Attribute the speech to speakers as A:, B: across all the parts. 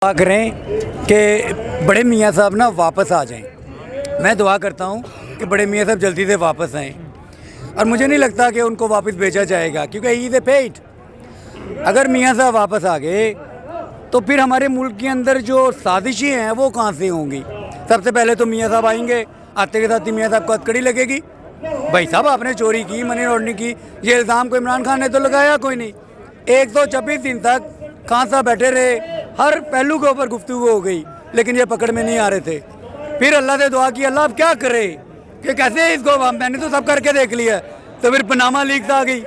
A: दुआ करें कि बड़े मियाँ साहब ना वापस आ जाएं। मैं दुआ करता हूं कि बड़े मियाँ साहब जल्दी से वापस आएं और मुझे नहीं लगता कि उनको वापस भेजा जाएगा क्योंकि ही इज़ ए पेट। अगर मियाँ साहब वापस आ गए तो फिर हमारे मुल्क के अंदर जो साजिशें हैं वो कहाँ से होंगी। सबसे पहले तो मियाँ साहब आएंगे, आते के साथ ही मियाँ साहब को हथकड़ी लगेगी, भाई साहब आपने चोरी की, मनी लॉन्ड्रिंग की। ये इल्ज़ाम को इमरान खान ने तो लगाया कोई नहीं। 126 दिन तक खान साहब बैठे रहे, हर पहलू के ऊपर गुफ्तगू हो गई, लेकिन ये पकड़ में नहीं आ रहे थे। फिर अल्लाह से दुआ की, अल्लाह अब क्या करे कि कैसे इसको, मैंने तो सब करके देख लिया। तो फिर पनामा लीक्स आ गई।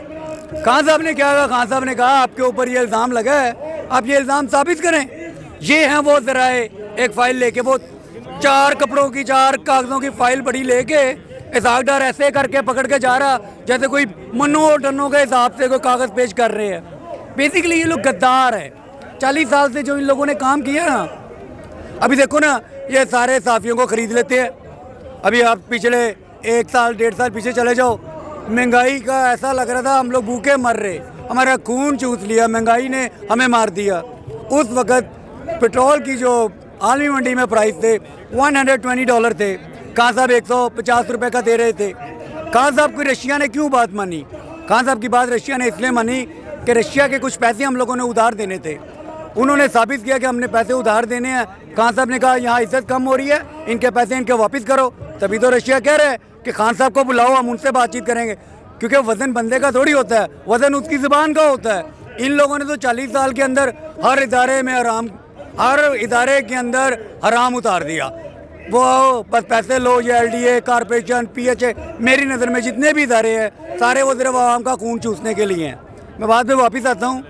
A: खान साहब ने क्या कहा? खान साहब ने कहा आपके ऊपर ये इल्ज़ाम लगा है, आप ये इल्ज़ाम साबित करें। ये हैं वो ज़राए, एक फ़ाइल लेके, वो 4 कपड़ों की 4 कागज़ों की फ़ाइल बड़ी लेके इसाक डार ऐसे करके पकड़ के जा रहा जैसे कोई मन्नों और टन्नों के हिसाब से कोई कागज़ पेश कर रहे हैं। बेसिकली ये लोग गद्दार है। 40 साल से जो इन लोगों ने काम किया ना, अभी देखो ना, ये सारे साफियों को ख़रीद लेते हैं। अभी आप पिछले 1 साल 1.5 साल पीछे चले जाओ, महंगाई का ऐसा लग रहा था हम लोग भूखे मर रहे, हमारा खून चूस लिया, महंगाई ने हमें मार दिया। उस वक़्त पेट्रोल की जो आलमी मंडी में प्राइस थे $120 थे, खान साहब 150 रुपये का दे रहे थे। खान साहब की रशिया ने क्यों बात मानी? खान साहब की बात रशिया ने इसलिए मानी कि रशिया के कुछ पैसे हम लोगों ने उधार देने थे। उन्होंने साबित किया कि हमने पैसे उधार देने हैं। खान साहब ने कहा यहाँ इज्जत कम हो रही है, इनके पैसे इनके वापस करो। तभी तो रशिया कह रहे हैं कि खान साहब को बुलाओ, हम उनसे बातचीत करेंगे, क्योंकि वज़न बंदे का थोड़ी होता है, वज़न उसकी ज़ुबान का होता है। इन लोगों ने तो 40 साल के अंदर हर इदारे के अंदर हराम उतार दिया। वो बस पैसे लो, ये LDA, कारपोरेशन, PHA, मेरी नज़र में जितने भी इदारे हैं सारे वो सिर्फ आवाम का खून चूसने के लिए हैं। मैं बाद में वापस आता हूँ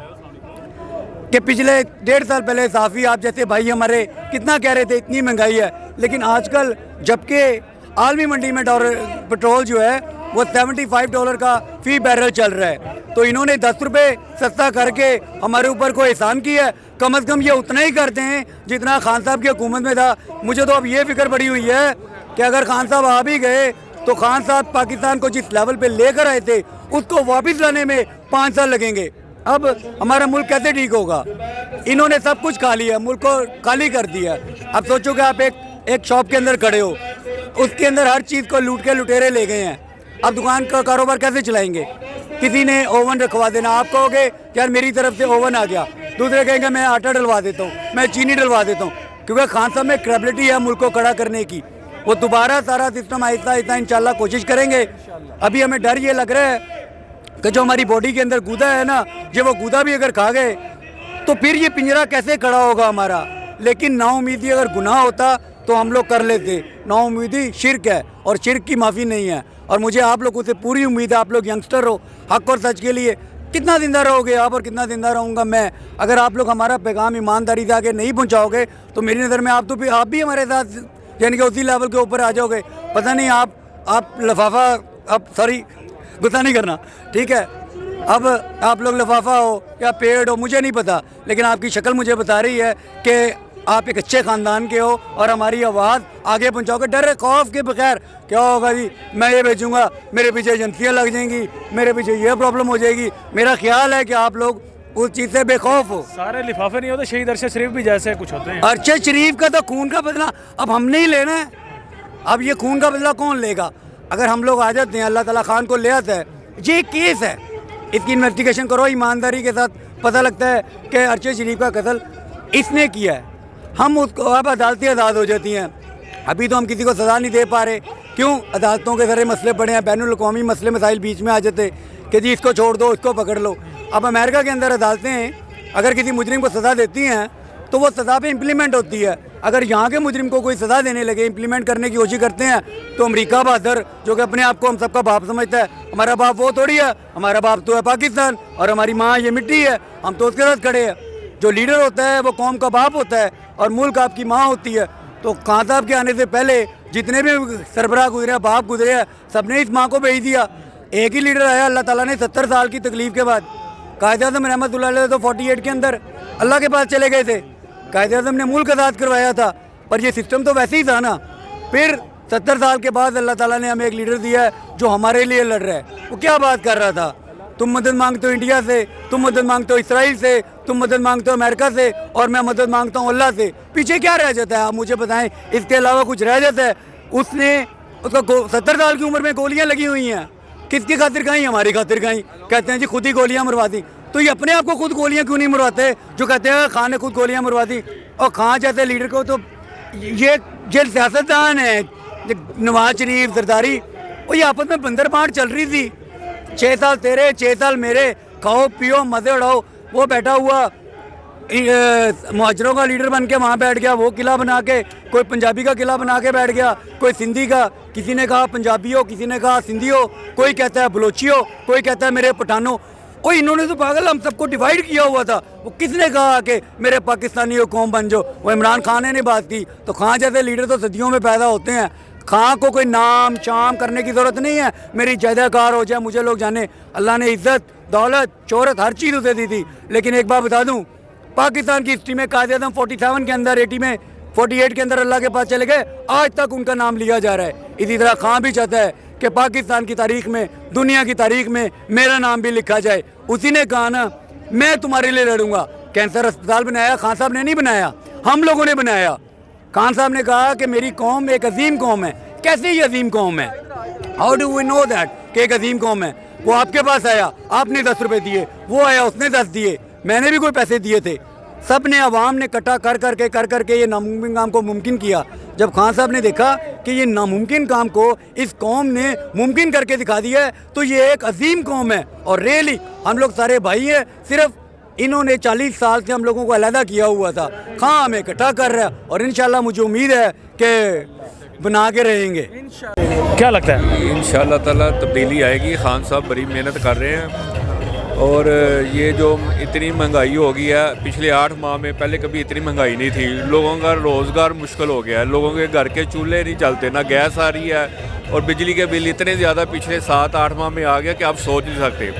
A: कि पिछले 1.5 साल पहले साफ़ी आप जैसे भाई हमारे कितना कह रहे थे इतनी महंगाई है, लेकिन आजकल जबकि आलमी मंडी में पेट्रोल जो है वो $75 का फ़ी बैरल चल रहा है, तो इन्होंने 10 रुपये सस्ता करके हमारे ऊपर कोई एहसान किया है। कम अज़ कम ये उतना ही करते हैं जितना खान साहब की हुकूमत में था। मुझे तो अब ये फिक्र पड़ी हुई है कि अगर खान साहब आ भी गए तो खान साहब पाकिस्तान को जिस लेवल पे लेकर आए थे उसको वापस लाने में 5 साल लगेंगे। अब हमारा मुल्क कैसे ठीक होगा? इन्होंने सब कुछ खा लिया, मुल्क को खाली कर दिया। अब सोचो कि आप एक शॉप के अंदर खड़े हो, उसके अंदर हर चीज़ को लूट के लुटेरे ले गए हैं। अब दुकान का कारोबार कैसे चलाएंगे? किसी ने ओवन रखवा देना, आप कहोगे यार मेरी तरफ से ओवन आ गया, दूसरे कहेंगे मैं आटा डलवा देता हूँ, मैं चीनी डलवा देता हूँ, क्योंकि खान साहब में कैपेबिलिटी है मुल्क को खड़ा करने की। वो दोबारा सारा सिस्टम आहिस्ता आहिस्ता इंशाल्लाह कोशिश करेंगे। अभी हमें डर ये लग रहा है कि जो हमारी बॉडी के अंदर गूदा है ना, जो वो गूदा भी अगर खा गए तो फिर ये पिंजरा कैसे खड़ा होगा हमारा। लेकिन नाउमीदी अगर गुनाह होता तो हम लोग कर लेते। नाउमीदी शिर्क है और शिर्क की माफ़ी नहीं है। और मुझे आप लोगों से पूरी उम्मीद है, आप लोग यंगस्टर हो, हक और सच के लिए कितना ज़िंदा रहोगे आप और कितना ज़िंदा रहूँगा मैं, अगर आप लोग हमारा पैगाम ईमानदारी से आगे नहीं पहुँचाओगे तो मेरी नज़र में आप भी हमारे साथ यानी कि उसी लेवल के ऊपर आ जाओगे। पता नहीं आप लिफाफा, अब सॉरी गुस्सा नहीं करना, ठीक है, अब आप लोग लिफाफा हो या पेड़ हो मुझे नहीं पता, लेकिन आपकी शक्ल मुझे बता रही है कि आप एक अच्छे ख़ानदान के हो और हमारी आवाज़ आगे पहुंचाओगे। डर खौफ के बगैर क्या होगा जी, मैं ये भेजूँगा, मेरे पीछे एजेंसियाँ लग जाएंगी, मेरे पीछे ये प्रॉब्लम हो जाएगी। मेरा ख्याल है कि आप लोग उस चीज़ से बेखौफ हो।
B: सारे लिफाफे नहीं होते, शहीद अरशद शरीफ भी जैसे कुछ होते हैं।
A: अरशद शरीफ का तो खून का बदला अब हमने ही लेना है। अब ये खून का बदला कौन लेगा? अगर हम लोग आ जाते हैं, अल्लाह ताला खान को ले आता है, ये केस है, इसकी इन्वेस्टिगेशन करो ईमानदारी के साथ, पता लगता है कि अरशद शरीफ का कत्ल इसने किया है, हम उसको अब अदालतें आज़ाद हो जाती हैं। अभी तो हम किसी को सज़ा नहीं दे पा रहे, क्यों? अदालतों के सारे मसले पड़े हैं, बैनुल अक़वामी मसले मसाइल बीच में आ जाते कि जी इसको छोड़ दो, इसको पकड़ लो। अब अमेरिका के अंदर अदालतें अगर किसी मुजरिम को सज़ा देती हैं तो वो सज़ा पे इम्प्लीमेंट होती है। अगर यहाँ के मुजरिम को कोई सज़ा देने लगे, इम्प्लीमेंट करने की कोशिश करते हैं, तो अमेरिका बहादुर जो कि अपने आप को हम सबका बाप समझता है, हमारा बाप वो थोड़ी है, हमारा बाप तो है पाकिस्तान और हमारी माँ ये मिट्टी है, हम तो उसके साथ खड़े हैं। जो लीडर होता है वो कौम का बाप होता है और मुल्क आपकी माँ होती है। तो खान साहब के आने से पहले जितने भी सरबराह गुजरे, बाप गुजरे हैं, सब ने इस माँ को भेज दिया। एक ही लीडर आया अल्लाह ताला ने 70 साल की तकलीफ़ के बाद। कायद आज़म रहमतुल्लाह अलैह तो 48 के अंदर अल्लाह के पास चले गए थे। कायद आज़म ने मुल्क आज़ाद करवाया था, पर ये सिस्टम तो वैसे ही था ना। फिर 70 साल के बाद अल्लाह ताला ने हमें एक लीडर दिया है जो हमारे लिए लड़ रहा है। वो क्या बात कर रहा था तुम मदद मांगते हो इंडिया से, तुम मदद मांगते हो इसराइल से, तुम मदद मांगते हो अमेरिका से, और मैं मदद मांगता हूँ अल्लाह से। पीछे क्या रह जाता है आप मुझे बताएं, इसके अलावा कुछ रह जाता है? उसने उसका 70 साल की उम्र में गोलियां लगी हुई हैं, किसकी खातिर खाई? हमारी खातिर खाई। कहते हैं जी खुद ही गोलियां मरवा दी। तो ये अपने आप को खुद गोलियां क्यों नहीं मरवाते जो कहते हैं खान ने खुद गोलियां मरवा दी? और खान जैसे लीडर को तो ये सियासतदान है नवाज शरीफ जरदारी, वो ये आपस में बंदर बांट चल रही थी। 6 साल तेरे 6 साल मेरे, खाओ पियो मजे उड़ाओ। वो बैठा हुआ मुहाजिरों का लीडर बन के वहाँ बैठ गया, वो किला बना के, कोई पंजाबी का किला बना के बैठ गया, कोई सिंधी का, किसी ने कहा पंजाबी हो, किसी ने कहा सिंधी हो, कोई कहता है बलोची हो, कोई कहता है मेरे पठानो। कोई इन्होंने तो पागल हम सबको डिवाइड किया हुआ था। वो किसने कहा कि मेरे पाकिस्तानी हो कौम बन जाओ? वो इमरान खान ने बात की। तो खान जैसे लीडर तो सदियों में पैदा होते हैं। खां को कोई नाम शाम करने की ज़रूरत नहीं है, मेरी जैदाकार हो जाए, मुझे लोग जाने। अल्लाह ने इज़्ज़त दौलत शोहरत हर चीज़ उसे दी थी। लेकिन एक बात बता दूं, पाकिस्तान की हिस्ट्री में कायदे आज़म 47 के अंदर 80 में 48 के अंदर अल्लाह के पास चले गए, आज तक उनका नाम लिया जा रहा है। इसी तरह खां भी चाहता है कि पाकिस्तान की तारीख में, दुनिया की तारीख में मेरा नाम भी लिखा जाए। उसी ने कहा ना मैं तुम्हारे लिए लड़ूंगा। कैंसर अस्पताल बनाया खान साहब ने नहीं बनाया, हम लोगों ने बनाया। खान साहब ने कहा कि मेरी कौम एक अजीम कौम है। कैसे ये अजीम कौम है? How do we know that कि एक अजीम कौम है? वो आपके पास आया, आपने 10 रुपए दिए, वो आया उसने 10 दिए, मैंने भी कोई पैसे दिए थे। सब ने अवाम ने इकट्ठा कर करके ये नामुमकिन काम को मुमकिन किया। जब खान साहब ने देखा कि ये नामुमकिन काम को इस कौम ने मुमकिन करके दिखा दिया है, तो ये एक अजीम कौम है। और रियली हम लोग सारे भाई हैं, सिर्फ इन्होंने 40 साल से हम लोगों को अलहदा किया हुआ था। खां हमें इकट्ठा कर रहा है और इंशाल्लाह मुझे उम्मीद है कि बना के रहेंगे।
B: क्या लगता है?
C: इंशाअल्लाह ताला तब्दीली आएगी। खान साहब बड़ी मेहनत कर रहे हैं। और ये जो इतनी महंगाई हो गई है, पिछले 8 माह में पहले कभी इतनी महंगाई नहीं थी। लोगों का रोज़गार मुश्किल हो गया है, लोगों के घर के चूल्हे नहीं चलते, ना गैस आ रही है, और बिजली के बिल इतने ज़्यादा पिछले 7-8 माह में आ गया कि आप सोच नहीं सकते।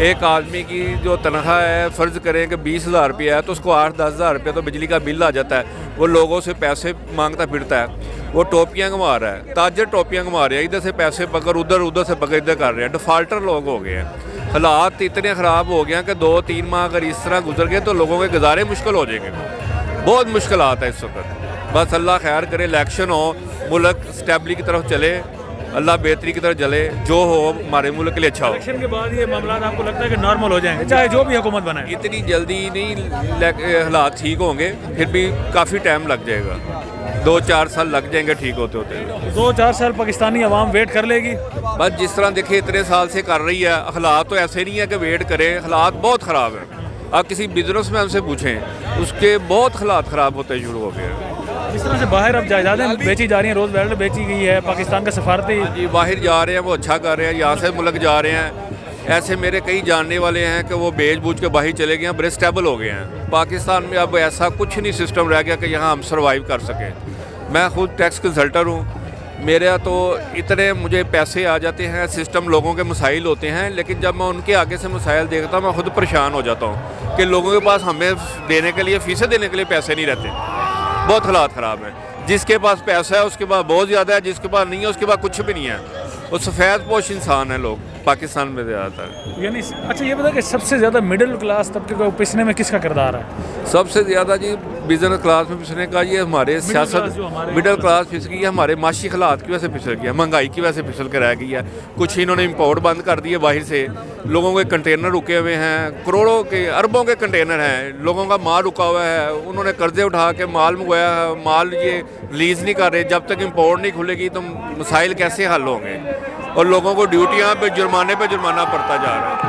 C: एक आदमी की जो तनख्वाह है, फ़र्ज़ करें कि 20,000 रुपया है, तो उसको 8-10 हज़ार रुपया तो बिजली का बिल आ जाता है। वो लोगों से पैसे मांगता फिरता है, वो टोपियाँ घुमा रहा है, ताजर टोपियाँ घुमा रहे हैं, इधर से पैसे पकड़ उधर से पकड़ इधर कर रहे हैं। डिफ़ाल्टर लोग हो गए हैं। हालात इतने ख़राब हो गए हैं कि 2-3 माह अगर इस तरह गुजर गए तो लोगों के गुजारे मुश्किल हो जाएंगे। बहुत मुश्किल आता है इस वक्त। बस अल्लाह खैर करे, इलेक्शन हो, मुल्क स्टेबली की तरफ चले, अल्लाह बेहतरी की तरफ चले, जो हो हमारे मुल्क के लिए अच्छा हो।
B: इलेक्शन के बाद ये मामला आपको लगता है कि नॉर्मल हो जाएंगे, चाहे जो भी हुकूमत बनाए?
C: इतनी जल्दी नहीं हालात ठीक होंगे, फिर भी काफ़ी टाइम लग जाएगा, 2-4 साल लग जाएंगे ठीक होते होते।
B: 2-4 साल पाकिस्तानी अवाम वेट कर लेगी?
C: बस जिस तरह देखिए इतने साल से कर रही है, हालात तो ऐसे नहीं है कि वेट करें, हालात बहुत ख़राब हैं। आप किसी बिजनेस मैन से पूछें, उसके बहुत हालात ख़राब होते शुरू हो गए हैं।
B: जिस तरह से बाहर अब जायदादें बेची जा रही हैं, रोज़ वेल्ड बेची गई है, पाकिस्तान का सफारती
C: जी बाहर जा रहे हैं, वो अच्छा कर रहे हैं, यहाँ से मुल्क जा रहे हैं। ऐसे मेरे कई जानने वाले हैं कि वो बेच बूझ के बाहर चले गए हैं, बड़े स्टेबल हो गए हैं। पाकिस्तान में अब ऐसा कुछ नहीं सिस्टम रह गया कि यहाँ हम सर्वाइव कर सकें। मैं खुद टैक्स कंसल्टर हूँ, मेरा तो इतने मुझे पैसे आ जाते हैं, सिस्टम लोगों के मसाइल होते हैं, लेकिन जब मैं उनके आगे से मसाइल देखता हूँ मैं खुद परेशान हो जाता हूँ कि लोगों के पास हमें देने के लिए, फ़ीसें देने के लिए पैसे नहीं रहते। बहुत हालात ख़राब हैं। जिसके पास पैसा है उसके पास बहुत ज़्यादा है, जिसके पास नहीं है उसके पास कुछ भी नहीं है। वो सफ़ेद पोश इंसान है लोग पाकिस्तान में ज़्यादातर।
B: यानी अच्छा ये बता कि सबसे ज़्यादा मिडिल क्लास तबके को पिसने में किसका किरदार है?
C: सबसे ज़्यादा जी बिजनेस क्लास में पिसने का ये हमारे सियासत, मिडिल क्लास फिस गई है, हमारे माशी हालात की वजह से फिसल गया, महंगाई की वजह से फिसल के रह गई है। कुछ इन्होंने इम्पोर्ट बंद कर दिए बाहर से, लोगों के कंटेनर रुके हुए हैं, करोड़ों के अरबों के कंटेनर हैं, लोगों का माल रुका हुआ है, उन्होंने कर्जे उठा के माल मंगवाया है, माल ये रिलीज़ नहीं कर रहे। जब तक इम्पोर्ट नहीं खुलेगी तो मसाइल कैसे हल होंगे? और लोगों को ड्यूटियाँ पे जुर्माना पड़ता जा रहा है।